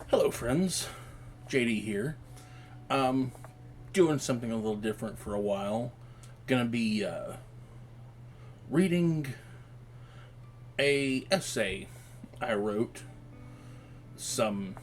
Hello, friends. JD here. Doing something a little different for a while. Gonna be reading a essay I wrote several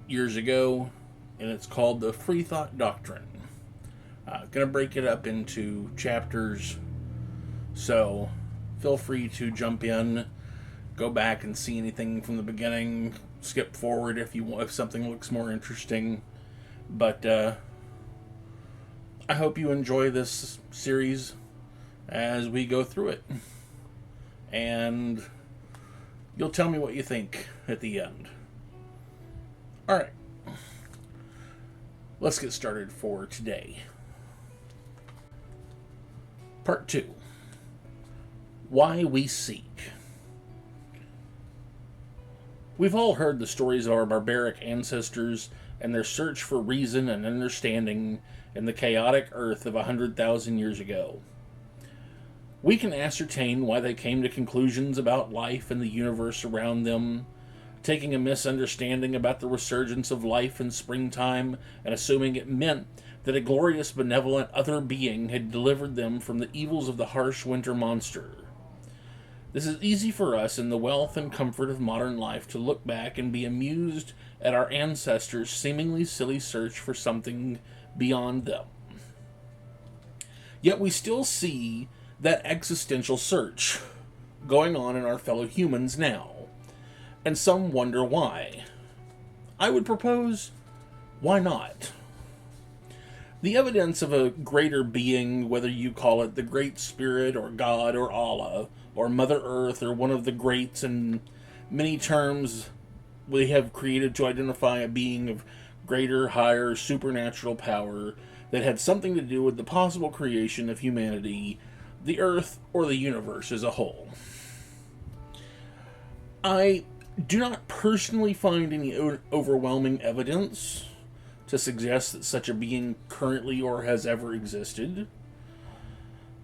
years ago, and it's called the Freethought Doctrine. Gonna break it up into chapters, so feel free to jump in, go back and see anything from the beginning, skip forward if something looks more interesting. But I hope you enjoy this series as we go through it, and you'll tell me what you think at the end. All right, let's get started for today. Part 2. Why we seek. We've all heard the stories of our barbaric ancestors and their search for reason and understanding in the chaotic earth of 100,000 years ago. We can ascertain why they came to conclusions about life and the universe around them, taking a misunderstanding about the resurgence of life in springtime and assuming it meant that a glorious, benevolent other being had delivered them from the evils of the harsh winter monster. This is easy for us in the wealth and comfort of modern life to look back and be amused at our ancestors' seemingly silly search for something beyond them. Yet we still see that existential search going on in our fellow humans now, and some wonder why. I would propose, why not? The evidence of a greater being, whether you call it the Great Spirit or God or Allah or Mother Earth or one of the greats in many terms we have created to identify a being of greater, higher, supernatural power that had something to do with the possible creation of humanity, the Earth, or the universe as a whole. I do not personally find any overwhelming evidence to suggest that such a being currently or has ever existed.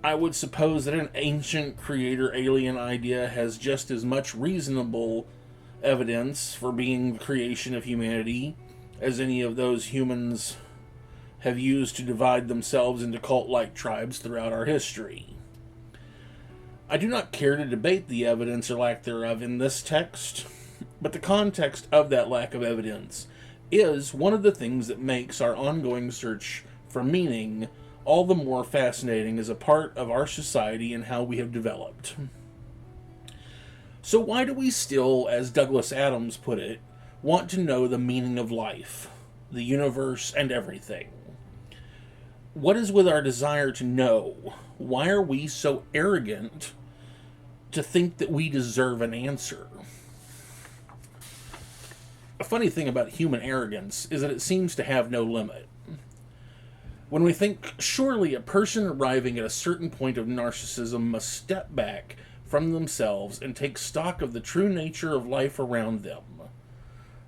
I would suppose that an ancient creator alien idea has just as much reasonable evidence for being the creation of humanity as any of those humans have used to divide themselves into cult-like tribes throughout our history. I do not care to debate the evidence or lack thereof in this text, but the context of that lack of evidence is one of the things that makes our ongoing search for meaning all the more fascinating as a part of our society and how we have developed. So why do we still, as Douglas Adams put it, want to know the meaning of life, the universe, and everything? What is with our desire to know? Why are we so arrogant to think that we deserve an answer? A funny thing about human arrogance is that it seems to have no limit. When we think, surely a person arriving at a certain point of narcissism must step back from themselves and take stock of the true nature of life around them.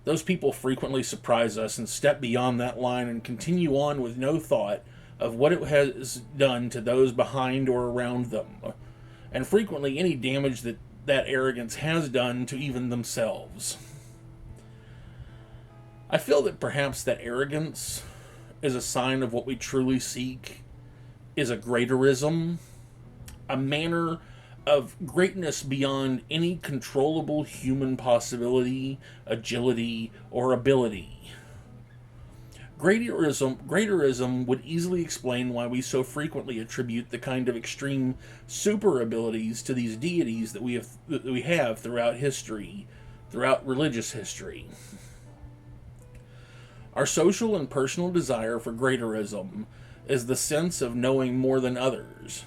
Those people frequently surprise us and step beyond that line and continue on with no thought of what it has done to those behind or around them, and frequently any damage that arrogance has done to even themselves. I feel that perhaps that arrogance is a sign of what we truly seek is a greaterism, a manner of greatness beyond any controllable human possibility, agility, or ability. Greaterism would easily explain why we so frequently attribute the kind of extreme super abilities to these deities that we have throughout history, throughout religious history. Our social and personal desire for greaterism is the sense of knowing more than others,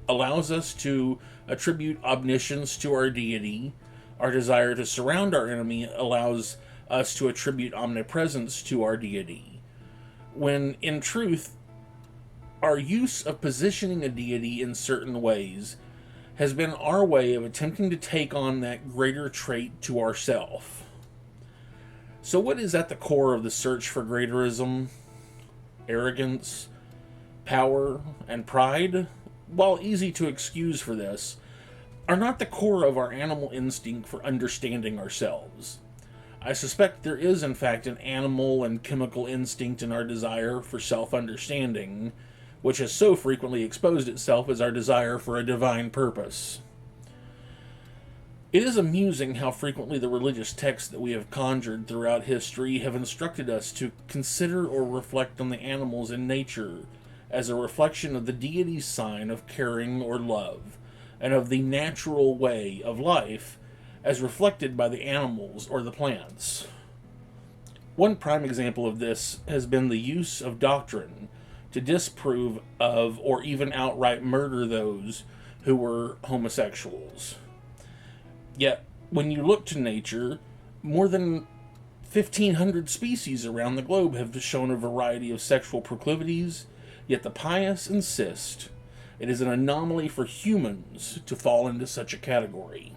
allows us to attribute omniscience to our deity. Our desire to surround our enemy allows us to attribute omnipresence to our deity, when in truth, our use of positioning a deity in certain ways has been our way of attempting to take on that greater trait to ourself. So what is at the core of the search for greaterism? Arrogance, power, and pride, while easy to excuse for this, are not the core of our animal instinct for understanding ourselves. I suspect there is, in fact, an animal and chemical instinct in our desire for self-understanding, which has so frequently exposed itself as our desire for a divine purpose. It is amusing how frequently the religious texts that we have conjured throughout history have instructed us to consider or reflect on the animals in nature as a reflection of the deity's sign of caring or love, and of the natural way of life as reflected by the animals or the plants. One prime example of this has been the use of doctrine to disprove of or even outright murder those who were homosexuals. Yet, when you look to nature, more than 1,500 species around the globe have shown a variety of sexual proclivities, yet the pious insist it is an anomaly for humans to fall into such a category.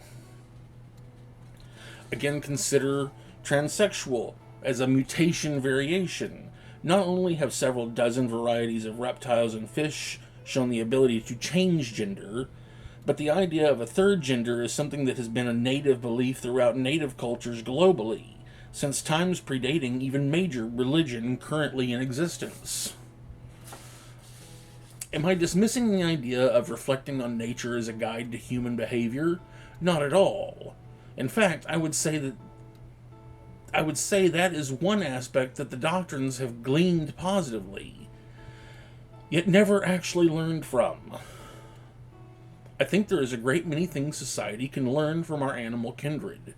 Again, consider transsexual as a mutation variation. Not only have several dozen varieties of reptiles and fish shown the ability to change gender, but the idea of a third gender is something that has been a native belief throughout native cultures globally, since times predating even major religion currently in existence. Am I dismissing the idea of reflecting on nature as a guide to human behavior? Not at all. In fact, I would say that is one aspect that the doctrines have gleaned positively, yet never actually learned from. I think there is a great many things society can learn from our animal kindred,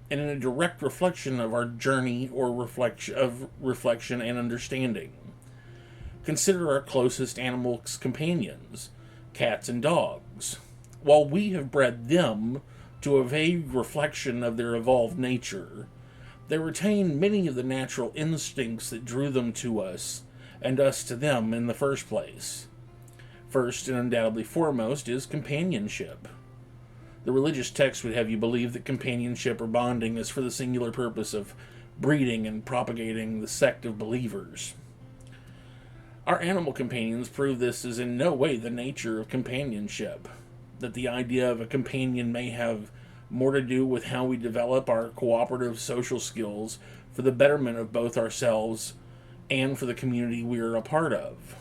and in a direct reflection of our journey or reflection and understanding. Consider our closest animal companions, cats and dogs. While we have bred them to a vague reflection of their evolved nature, they retain many of the natural instincts that drew them to us, and us to them in the first place. First and undoubtedly foremost is companionship. The religious text would have you believe that companionship or bonding is for the singular purpose of breeding and propagating the sect of believers. Our animal companions prove this is in no way the nature of companionship, that the idea of a companion may have more to do with how we develop our cooperative social skills for the betterment of both ourselves and for the community we are a part of.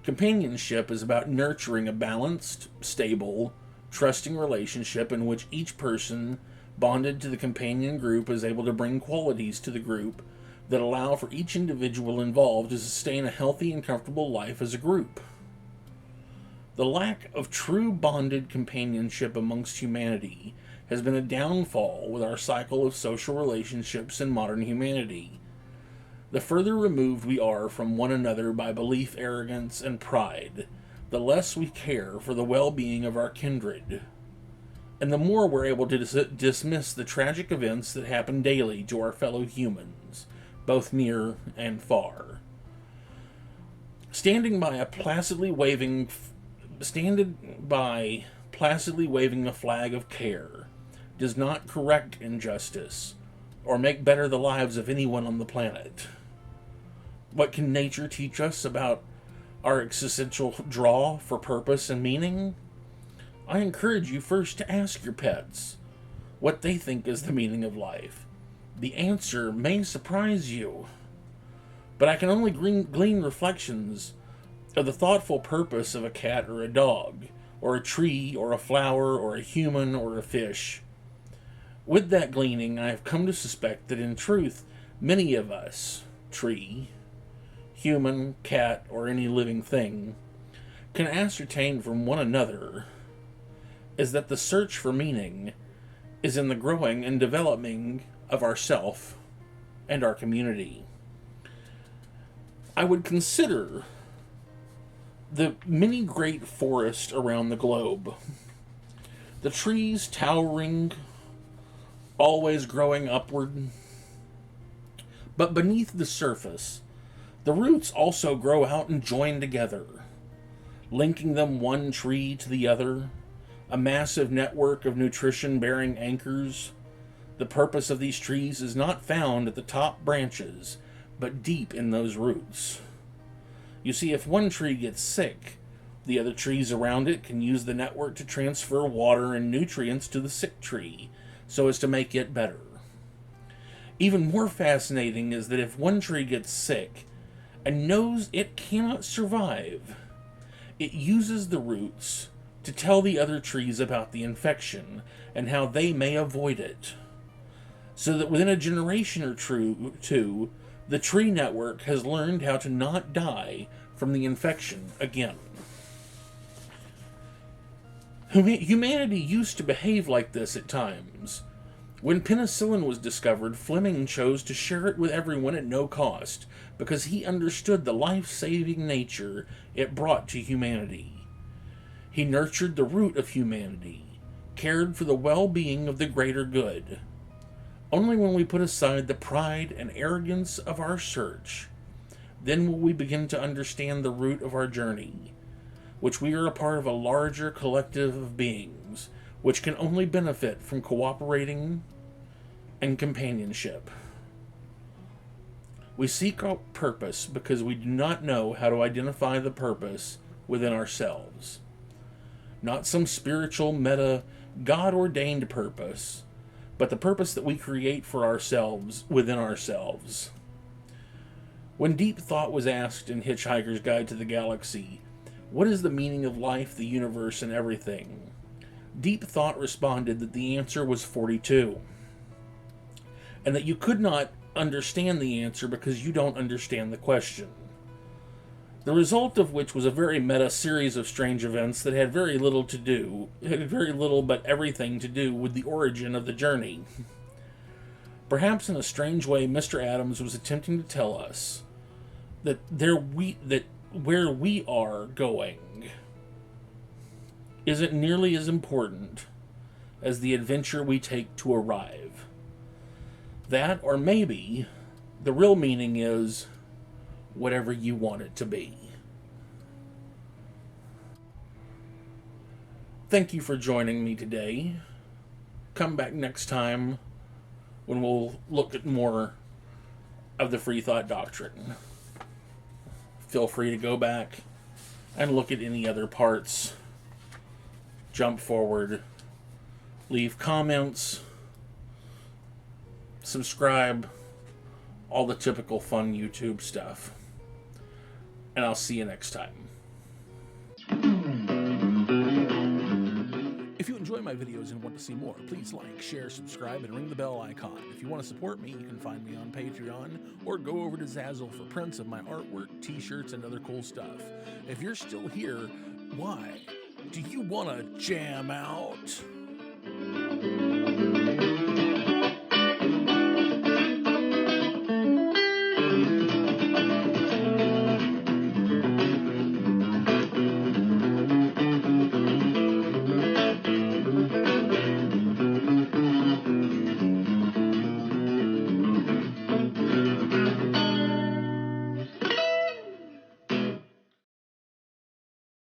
Companionship is about nurturing a balanced, stable, trusting relationship in which each person bonded to the companion group is able to bring qualities to the group that allow for each individual involved to sustain a healthy and comfortable life as a group. The lack of true bonded companionship amongst humanity has been a downfall with our cycle of social relationships in modern humanity. The further removed we are from one another by belief, arrogance, and pride, the less we care for the well-being of our kindred, and the more we're able to dismiss the tragic events that happen daily to our fellow humans, both near and far. Standing by placidly waving a flag of care does not correct injustice or make better the lives of anyone on the planet. What can nature teach us about our existential draw for purpose and meaning? I encourage you first to ask your pets what they think is the meaning of life. The answer may surprise you, but I can only glean reflections of the thoughtful purpose of a cat or a dog, or a tree, or a flower, or a human, or a fish. With that gleaning, I have come to suspect that in truth, many of us, tree, human, cat, or any living thing, can ascertain from one another is that the search for meaning is in the growing and developing of ourself and our community. I would consider the many great forests around the globe, the trees towering, always growing upward, but beneath the surface, the roots also grow out and join together, linking them one tree to the other, a massive network of nutrition-bearing anchors. The purpose of these trees is not found at the top branches, but deep in those roots. You see, if one tree gets sick, the other trees around it can use the network to transfer water and nutrients to the sick tree, so as to make it better. Even more fascinating is that if one tree gets sick and knows it cannot survive, it uses the roots to tell the other trees about the infection and how they may avoid it. So that within a generation or two, the tree network has learned how to not die from the infection again. Humanity used to behave like this at times. When penicillin was discovered, Fleming chose to share it with everyone at no cost because he understood the life-saving nature it brought to humanity. He nurtured the root of humanity, cared for the well-being of the greater good. Only when we put aside the pride and arrogance of our search, then will we begin to understand the root of our journey, which we are a part of a larger collective of beings, which can only benefit from cooperating and companionship. We seek out purpose because we do not know how to identify the purpose within ourselves. Not some spiritual, meta, God-ordained purpose, but the purpose that we create for ourselves within ourselves. When Deep Thought was asked in Hitchhiker's Guide to the Galaxy, what is the meaning of life, the universe, and everything? Deep Thought responded that the answer was 42, and that you could not understand the answer because you don't understand the question. The result of which was a very meta series of strange events that had very little but everything to do with the origin of the journey. Perhaps in a strange way, Mr. Adams was attempting to tell us that where we are going isn't nearly as important as the adventure we take to arrive. That, or maybe, the real meaning is whatever you want it to be. Thank you for joining me today. Come back next time when we'll look at more of the Freethought Doctrine. Feel free to go back and look at any other parts. Jump forward. Leave comments. Subscribe. All the typical fun YouTube stuff. And I'll see you next time. If you enjoy my videos and want to see more, please like, share, subscribe, and ring the bell icon. If you want to support me, you can find me on Patreon, or go over to Zazzle for prints of my artwork, t-shirts, and other cool stuff. If you're still here, why? Do you want to jam out?